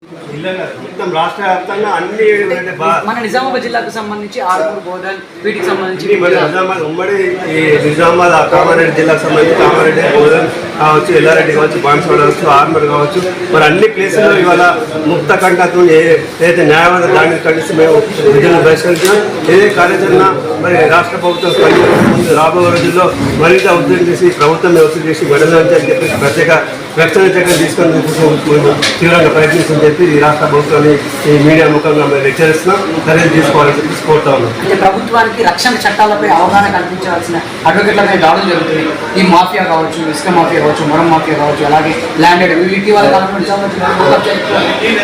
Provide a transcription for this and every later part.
మొత్తం రాష్ట్ర వ్యాప్తంగా అన్ని మన నిజామాబాద్ జిల్లాకు సంబంధించి ఆర్మూర్ బోధన్ వీటికి సంబంధించి నిజామాబాద్ ఉమ్మడి ఈ నిజామాబాద్ కామారెడ్డి జిల్లాకు సంబంధించి కామారెడ్డి బోధన్ కావచ్చు, ఎల్లారెడ్డి కావచ్చు, బాన్స్వాడ కావచ్చు, ఆర్మూర్ కావచ్చు, మరి అన్ని ప్లేసుల్లో ఇవాళ ముక్త కంఠతో ఏదైతే న్యాయవాద దాడిని ఖండిస్తూ మేము విధులను బహిష్కరించాం. ఏదే కార్యాచరణ మరి రాష్ట్ర ప్రభుత్వం స్పందించే రాబోయే రోజుల్లో మరింత ఉద్యోగం చేసి ప్రభుత్వం వసూలు చేసి మెడలని చెప్పి ప్రత్యేక రక్షణ చట్టం తీసుకొని తీవ్రంగా ప్రయత్నిస్తుందని చెప్పి ఈ రాష్ట్ర ప్రభుత్వాన్ని ఈ మీడియా ముఖంగా మేము హెచ్చరిస్తున్నాం. చర్యలు తీసుకోవాలని చెప్పి కోరుతా ఉన్నాం. అంటే ప్రభుత్వానికి రక్షణ చట్టాలపై అవగాహన కల్పించాల్సిన అడ్వకేట్లపై దాడులు జరుగుతుంది. ఈ మాఫియా కావచ్చు, ఇసుక మాఫియా కావచ్చు, మొరం మాఫియా కావచ్చు, అలాగే ల్యాండెడ్ ఇటీవల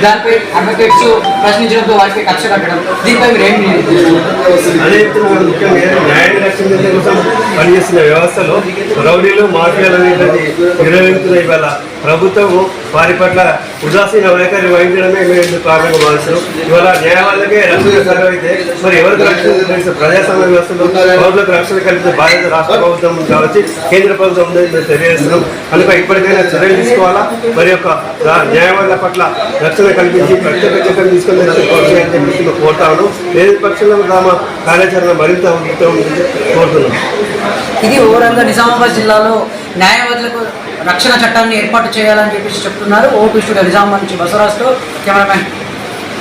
దానిపై అడ్వకేట్స్ ప్రశ్నించడంతో వారిపై కక్ష కట్టడం, దీనిపై మీరు ఏమి అదే ముఖ్యంగా న్యాయాన్ని రక్షించడం కోసం పనిచేస్తున్న వ్యవస్థలో రౌడీలు మాఫియాలు అనేటువంటి నిర్వహించిన ఇవాళ ప్రభుత్వం వారి పట్ల ఉదాసీన వైఖరి వహించడమే మేము కారణంగా భావిస్తున్నాం. ఇవాళ న్యాయవాదులకే రక్షణ కరువైతే మరి ఎవరికి రక్షణ ప్రజాస్వామ్య వ్యవస్థలో పౌరులకు రక్షణ కల్పించే బాధ్యత రాష్ట్ర ప్రభుత్వం కావచ్చు, కేంద్ర ప్రభుత్వం ఉందని మేము తెలియజేస్తున్నాం. కనుక ఇప్పటికైనా చర్యలు తీసుకోవాలా, మరి యొక్క న్యాయవాదుల పట్ల రక్షణ కల్పించి ప్రత్యేక చట్టం తీసుకొని అని చెప్పి మేము కోరుతాను. లేని పక్షంలో తమ కార్యాచరణ మరింత కోరుతున్నాం. ఇది ఓవరాల్గా నిజామాబాద్ జిల్లాలో న్యాయవాదులకు రక్షణ చట్టాన్ని ఏర్పాటు చేయాలని చెప్పేసి చెప్తున్నారు. ఓపీ స్టూడియో నిజామాబాద్ నుంచి బసవరాజ్తో కెమెరామెన్